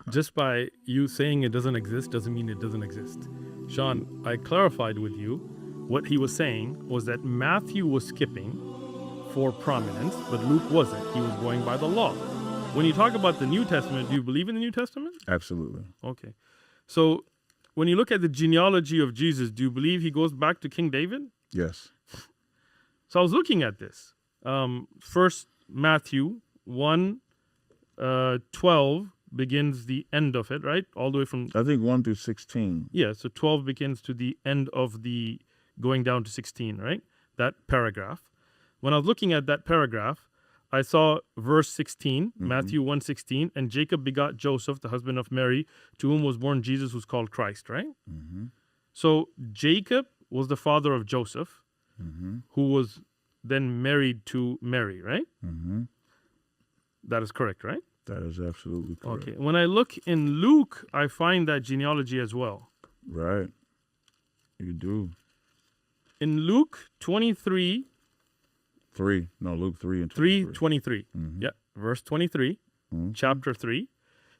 just by you saying it doesn't exist doesn't mean it doesn't exist. Sean, I clarified with you what he was saying was that Matthew was skipping for prominence, but Luke wasn't. He was going by the law. When you talk about the New Testament, do you believe in the New Testament? Absolutely. Okay. So when you look at the genealogy of Jesus, do you believe he goes back to King David? Yes. So I was looking at this. First Matthew 1:12 begins the end of it, right? All the way from... I think 1 through 16. Yeah, so 12 begins to the end of the going down to 16, right? That paragraph. When I was looking at that paragraph, I saw verse 16, Matthew 1:16, and Jacob begot Joseph, the husband of Mary, to whom was born Jesus, who's called Christ, right? So Jacob was the father of Joseph, who was then married to Mary, right? That is correct, right? That is absolutely correct. Okay. When I look in Luke, I find that genealogy as well. Right. You do. In Luke 23, 3. No, Luke 3 and 3:23. Yeah, verse 23, chapter 3.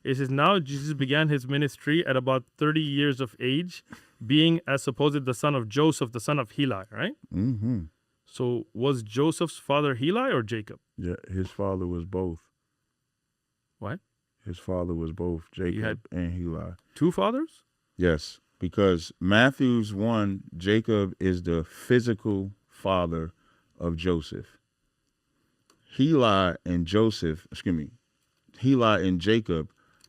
It says, now Jesus began his ministry at about 30 years of age, being as supposed the son of Joseph, the son of Heli, right? So was Joseph's father Heli or Jacob? Yeah, his father was both. What? His father was both Jacob and Heli. Two fathers? Yes, because Matthew's 1, Jacob is the physical father of Joseph. Heli and Jacob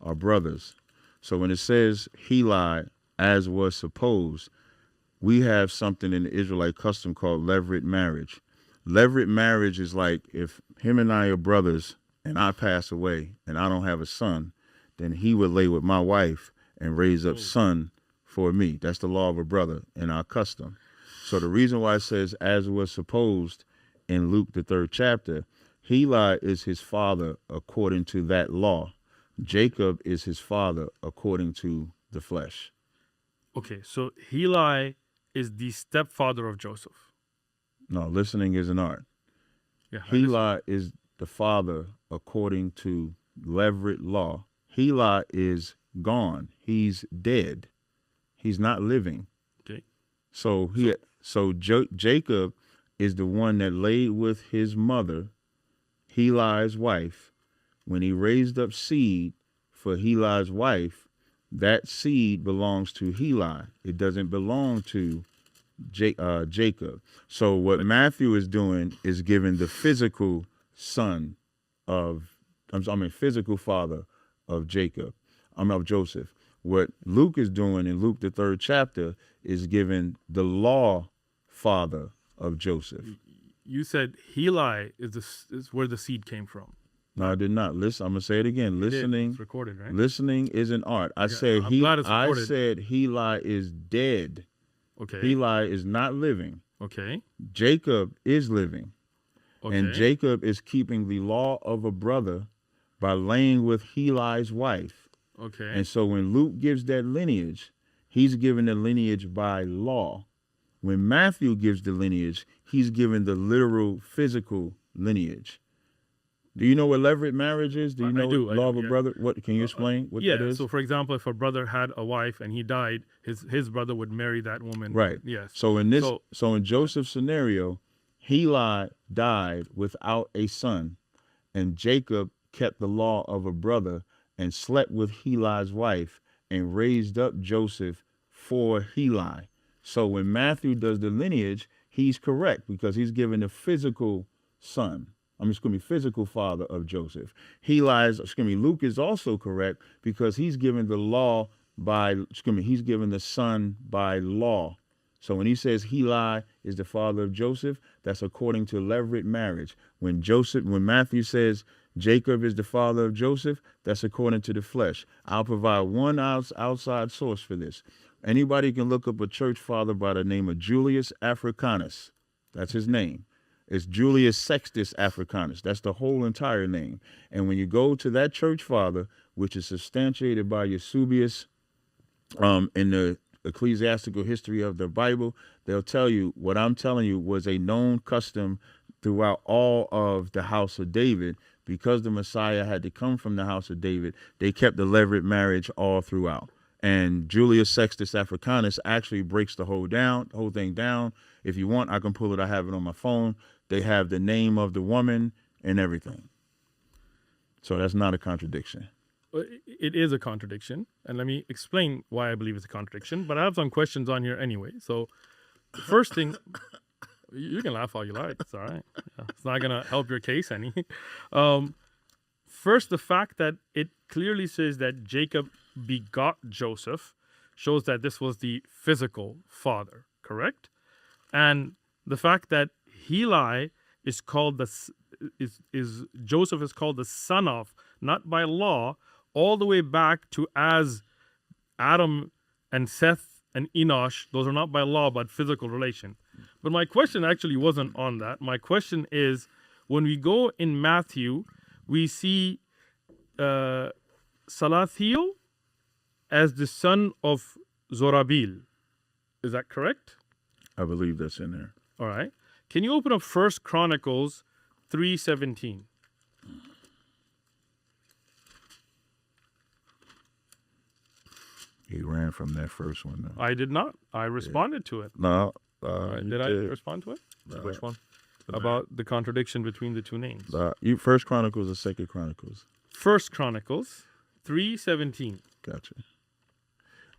are brothers. So when it says Heli, as was supposed, we have something in the Israelite custom called levirate marriage. Levirate marriage is like if him and I are brothers and I pass away and I don't have a son, then he would lay with my wife and raise up son for me. That's the law of a brother in our custom. So the reason why it says as was supposed in Luke, the 3rd chapter, Heli is his father according to that law. Jacob is his father according to the flesh. Okay, so Heli is the stepfather of Joseph. No, listening is an art. Yeah, Heli is the father according to levirate law. Heli is gone. He's dead. He's not living. Okay. So Jacob is the one that laid with his mother, Heli's wife. When he raised up seed for Heli's wife, that seed belongs to Heli. It doesn't belong to Jacob. So what Matthew is doing is giving the physical son physical father of Joseph. What Luke is doing in Luke, the 3rd chapter, is giving the law father of Joseph. You said Heli is where the seed came from. No, I did not. Listen, I'm gonna say it again. Listening, it's recorded, right? Listening is an art. I said Heli is dead. Okay. Heli is not living. Okay. Jacob is living. Okay. And Jacob is keeping the law of a brother by laying with Heli's wife. Okay. And so when Luke gives that lineage, he's giving the lineage by law. When Matthew gives the lineage, he's giving the literal, physical lineage. Do you know what levirate marriage is? Do you know law of a brother? What can you explain what that is? So for example, if a brother had a wife and he died, his brother would marry that woman. Right. Yes. So in Joseph's scenario, Heli died without a son, and Jacob kept the law of a brother and slept with Heli's wife and raised up Joseph for Heli. So when Matthew does the lineage, he's correct because he's given the physical son. Physical father of Joseph. Luke is also correct because he's given the law he's given the son by law. So when he says Heli is the father of Joseph, that's according to levirate marriage. When Matthew says Jacob is the father of Joseph, that's according to the flesh. I'll provide one outside source for this. Anybody can look up a church father by the name of Julius Africanus. That's his name. It's Julius Sextus Africanus. That's the whole entire name. And when you go to that church father, which is substantiated by Eusebius in the ecclesiastical history of the Bible, they'll tell you what I'm telling you was a known custom throughout all of the house of David, because the Messiah had to come from the house of David, they kept the levirate marriage all throughout. And Julius Sextus Africanus actually breaks the whole thing down. If you want, I can pull it. I have it on my phone. They have the name of the woman and everything. So that's not a contradiction. It is a contradiction, and let me explain why I believe it's a contradiction. But I have some questions on here anyway. So, the first thing, you can laugh all you like. It's all right. Yeah, it's not gonna help your case any. First, the fact that it clearly says that Jacob begot Joseph shows that this was the physical father, correct? And the fact that Heli is called Joseph is called the son of, not by law, all the way back to as Adam and Seth and Enosh. Those are not by law, but physical relation. But my question actually wasn't on that. My question is, when we go in Matthew, we see Salathiel as the son of Zorabil. Is that correct? I believe that's in there. All right. Can you open up 1 Chronicles 3:17? He ran from that first one, though. I did not. I responded to it. No. Did I respond to it? Which one? About the contradiction between the two names. First Chronicles or Second Chronicles? 1 Chronicles 3:17. Gotcha.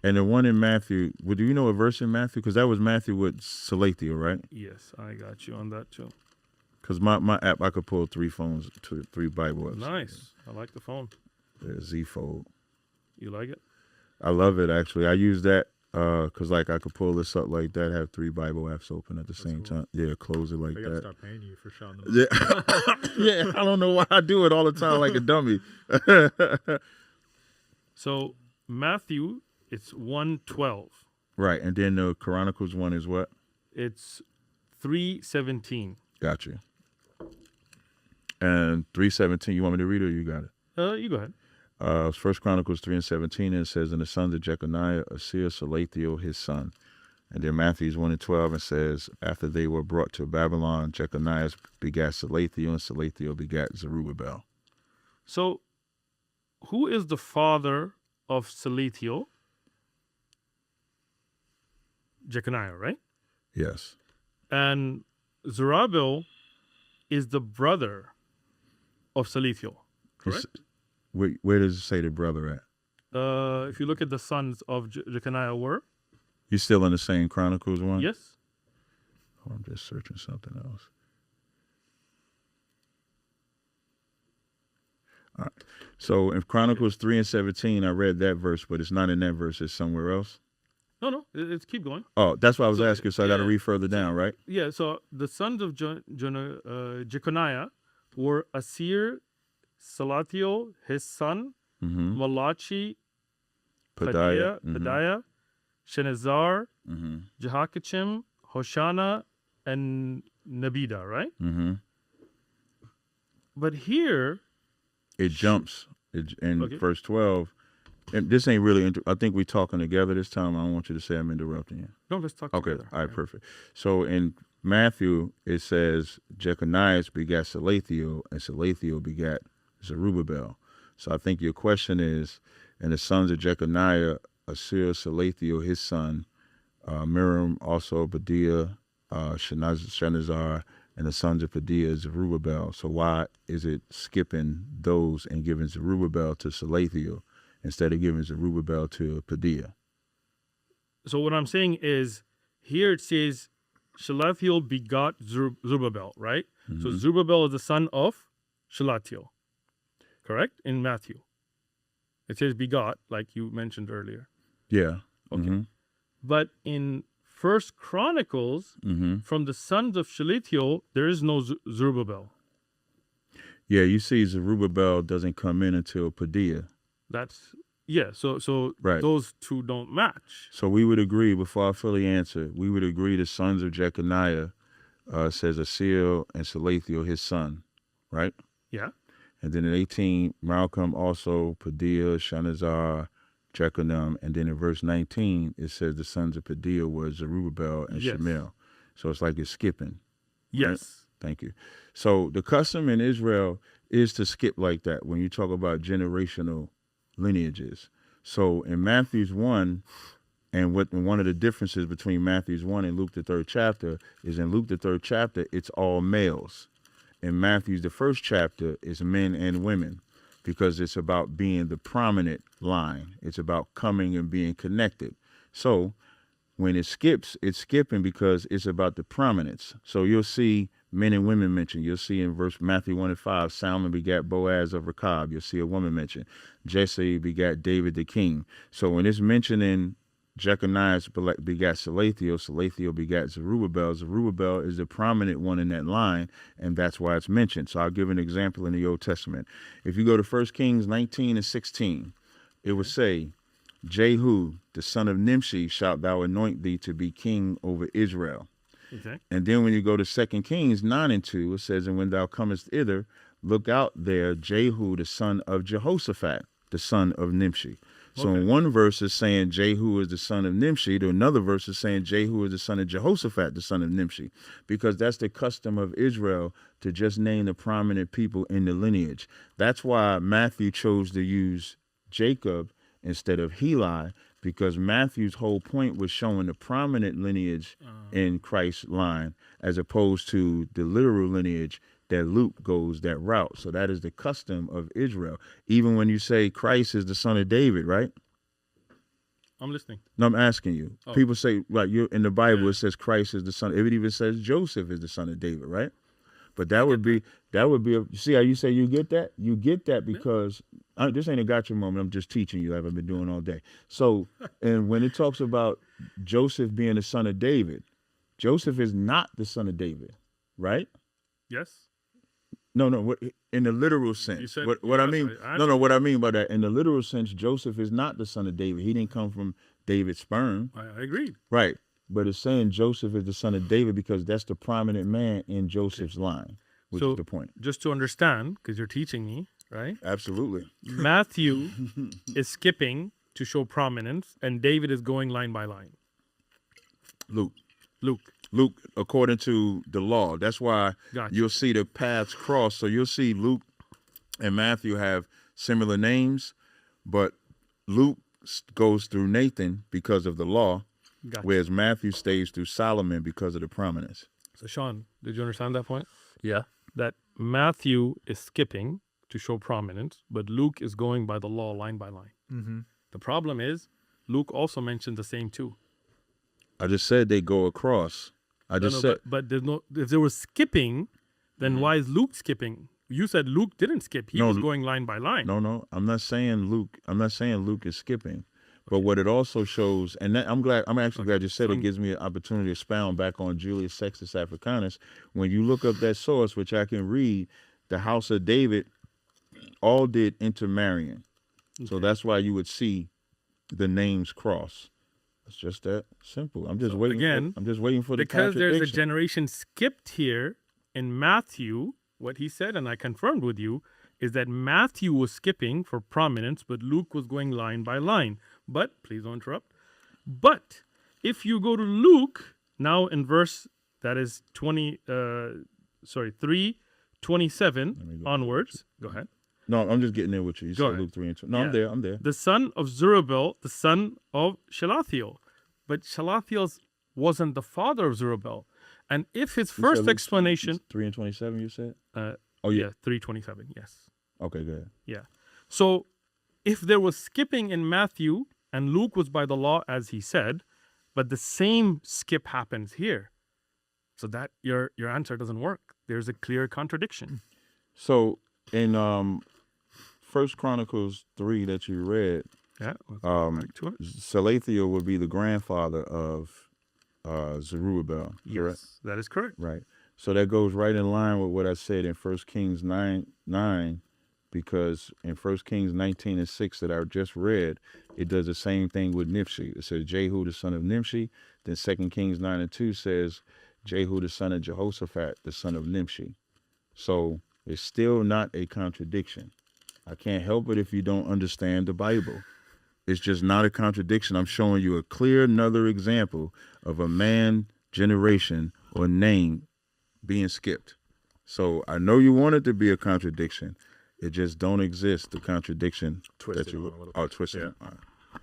And the one in Matthew, do you know a verse in Matthew? Because that was Matthew with Salathiel, right? Yes, I got you on that too. Because my app, I could pull 3 Bible apps. Nice. I like the phone. Yeah, Z-Fold. You like it? I love it, actually. I use that because, like, I could pull this up like that, have 3 Bible apps open at the same time. Yeah, close it like They that. gotta start paying you for shouting them. Yeah. Yeah, I don't know why I do it all the time like a dummy. So, Matthew, it's 1:12. Right, and then the Chronicles one is what? It's 3:17. Gotcha. And 3:17, you want me to read it or you got it? You go ahead. First Chronicles 3:17, and it says, and the sons of Jeconiah, Asir, Salathiel, his son. And then Matthew 1:12, and says, after they were brought to Babylon, Jeconiah begat Salathiel, and Salathiel begat Zerubbabel. So, who is the father of Salathiel? Jeconiah, right? Yes. And Zerubbabel is the brother of Salathiel, correct? Where does it say the brother at? If you look at the sons of Jeconiah were. You still in the same Chronicles one? Yes. Oh, I'm just searching something else. All right. So in Chronicles 3:17, I read that verse, but it's not in that verse. It's somewhere else. No. It's keep going. Oh, that's what I was asking. So I got to read further down, right? Yeah. So the sons of Jeconiah were Asir, Salathiel, his son, Malachi, Pedaiah, Shenazar, Jehoiakim, Hoshana, and Nabida, right? But here, it jumps in verse 12. And this ain't really, I think we're talking together this time. I don't want you to say I'm interrupting you. No, let's talk together. Okay, all right, perfect. So in Matthew, it says, Jeconiah begat Salathiel, and Salathiel begat Zerubbabel. So I think your question is, and the sons of Jeconiah, Asir, Salathiel, his son, Miriam, also Badiah, Shenazar, and the sons of Pedaiah, Zerubbabel. So why is it skipping those and giving Zerubbabel to Salathiel instead of giving Zerubbabel to Pedaiah? So what I'm saying is, here it says, Salathiel begot Zerubbabel, right? So Zerubbabel is the son of Salathiel, correct? In Matthew. It says begot, like you mentioned earlier. Yeah. Okay. But in 1 Chronicles, from the sons of Salathiel, there is no Zerubbabel. Yeah, you see Zerubbabel doesn't come in until Pedaiah. So right. Those two don't match. So we would agree, before I fully answer, we would agree the sons of Jeconiah says Asir and Salathiel, his son, right? Yeah. And then in 18, Malcolm also, Pedaiah, Shenazar, Jeconiah, and then in verse 19, it says the sons of Pedaiah were Zerubbabel and Shemel. So it's like it's skipping. Yes. Right? Thank you. So the custom in Israel is to skip like that when you talk about generational lineages. So in Matthew's 1, and one of the differences between Matthew's 1 and Luke the 3rd chapter is in Luke the 3rd chapter, it's all males. In Matthew's the 1st chapter, it's men and women, because it's about being the prominent line. It's about coming and being connected. So when it skips, it's skipping because it's about the prominence. So you'll see men and women mentioned. You'll see in Matthew 1 and 5, Salmon begat Boaz of Rechab. You'll see a woman mentioned. Jesse begat David the king. So when it's mentioned in Jeconiah begat Salathiel, Salathiel begat Zerubbabel. Zerubbabel is the prominent one in that line, and that's why it's mentioned. So I'll give an example in the Old Testament. If you go to 1 Kings 19 and 16, it would say, Jehu, the son of Nimshi, shalt thou anoint thee to be king over Israel. Okay. And then when you go to 2 Kings 9 and 2, it says, and when thou comest thither, look out there, Jehu, the son of Jehoshaphat, the son of Nimshi. So in one verse is saying Jehu is the son of Nimshi, to another verse is saying Jehu is the son of Jehoshaphat, the son of Nimshi, because that's the custom of Israel to just name the prominent people in the lineage. That's why Matthew chose to use Jacob instead of Heli, because Matthew's whole point was showing the prominent lineage in Christ's line, as opposed to the literal lineage that Luke goes that route. So that is the custom of Israel. Even when you say Christ is the son of David, right? I'm listening. No, I'm asking you. Oh. People say, right, you're in the Bible, it says Christ is the son. It even says Joseph is the son of David, right? But that would be, you see how you say you get that? You get that because, this ain't a gotcha moment. I'm just teaching you like I've been doing all day. So, and when it talks about Joseph being the son of David, Joseph is not the son of David, right? Yes. No, in the literal sense. Said, what I yes, mean, what I mean by that, in the literal sense, Joseph is not the son of David. He didn't come from David's sperm. I agree. Right. But it's saying Joseph is the son of David because that's the prominent man in Joseph's line, which is the point. Just to understand, because you're teaching me, right? Absolutely. Matthew is skipping to show prominence, and David is going line by line. Luke, according to the law. That's why you'll see the paths cross. So you'll see Luke and Matthew have similar names, but Luke goes through Nathan because of the law, whereas Matthew stays through Solomon because of the prominence. So Sean, did you understand that point? Yeah. That Matthew is skipping to show prominence, but Luke is going by the law line by line. Mm-hmm. The problem is Luke also mentioned the same too. I just said they go across. But there's no. If there was skipping, then why is Luke skipping? You said Luke didn't skip. He was going line by line. No. I'm not saying Luke is skipping. But what it also shows, and I'm actually glad you said it, gives me an opportunity to expound back on Julius Sextus Africanus. When you look up that source, which I can read, the house of David all did intermarrying. Okay. So that's why you would see the names cross. It's just that simple. I'm just waiting for the because there's a generation skipped here in Matthew. What he said, and I confirmed with you, is that Matthew was skipping for prominence, but Luke was going line by line. But please don't interrupt. But if you go to Luke now in verse that is 3:27 onwards. Go ahead. No, I'm just getting there with you. You said Luke 3 and 2. No, yeah. I'm there. The son of Zerubbabel, the son of Shelathiel. But Shelathiel wasn't the father of Zerubbabel. And if his first explanation... 3 and 27, you said? 3:27, yes. Okay, go ahead. Yeah. So if there was skipping in Matthew and Luke was by the law, as he said, but the same skip happens here, so that your answer doesn't work. There's a clear contradiction. So in 1 Chronicles 3 that you read, Salathiel would be the grandfather of Zerubbabel. Yes, correct? That is correct. Right. So that goes right in line with what I said in 1 Kings 9, because in 1 Kings 19 and 6 that I just read, it does the same thing with Nimshi. It says Jehu, the son of Nimshi. Then 2 Kings 9 and 2 says Jehu, the son of Jehoshaphat, the son of Nimshi. So it's still not a contradiction. I can't help it if you don't understand the Bible. It's just not a contradiction. I'm showing you a clear another example of a man, generation, or name being skipped. So I know you want it to be a contradiction. It just don't exist, the contradiction Twisted that you on a little are bit. twisting. Yeah. All right.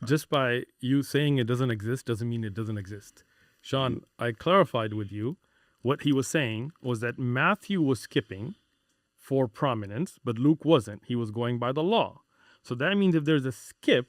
Just by you saying it doesn't exist doesn't mean it doesn't exist. Sean, I clarified with you what he was saying was that Matthew was skipping for prominence, but Luke wasn't. He was going by the law. So that means if there's a skip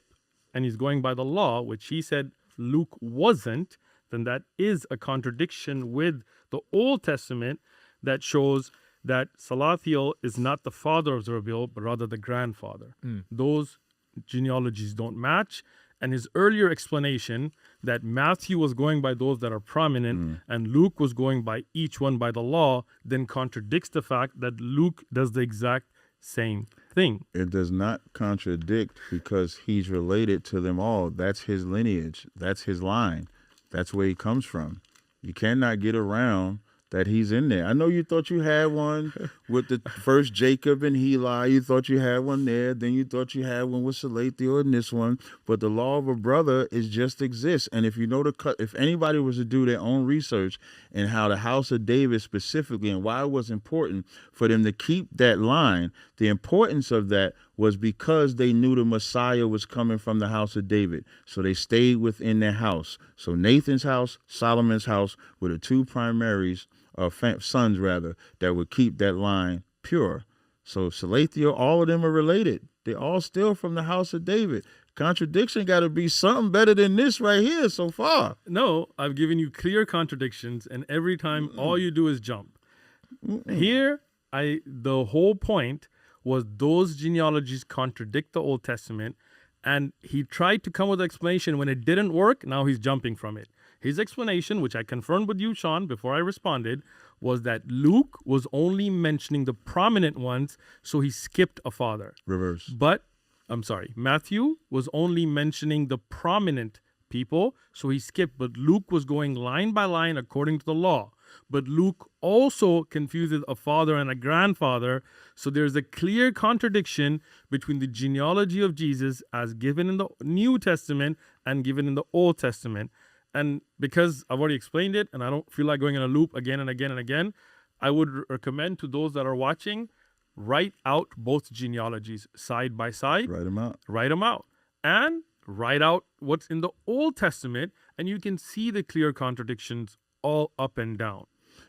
and he's going by the law, which he said Luke wasn't, then that is a contradiction with the Old Testament that shows that Salathiel is not the father of Zerubbabel, but rather the grandfather. Those genealogies don't match. And his earlier explanation that Matthew was going by those that are prominent and Luke was going by each one by the law then contradicts the fact that Luke does the exact same thing. It does not contradict because he's related to them all. That's his lineage. That's his line. That's where he comes from. You cannot get around that he's in there. I know you thought you had one with the first Jacob and Heli. You thought you had one there. Then you thought you had one with Salathiel and this one. But the law of a brother is just exists. And if you know if anybody was to do their own research and how the house of David specifically and why it was important for them to keep that line, the importance of that was because they knew the Messiah was coming from the house of David. So they stayed within their house. So Nathan's house, Solomon's house were the two primaries, sons rather, that would keep that line pure. So Salathiel, all of them are related. They're all still from the house of David. Contradiction got to be something better than this right here so far. No, I've given you clear contradictions, and every time all you do is jump. Here, the whole point was those genealogies contradict the Old Testament, and he tried to come with an explanation. When it didn't work, now he's jumping from it. His explanation, which I confirmed with you, Sean, before I responded, was that Luke was only mentioning the prominent ones, so he skipped a father. Reverse. But, I'm sorry, Matthew was only mentioning the prominent people, so he skipped. But Luke was going line by line according to the law. But Luke also confuses a father and a grandfather, so there's a clear contradiction between the genealogy of Jesus as given in the New Testament and given in the Old Testament. And because I've already explained it and I don't feel like going in a loop again and again and again, I would recommend to those that are watching, write out both genealogies side by side. Write them out. Write them out. And write out what's in the Old Testament, and you can see the clear contradictions all up and down.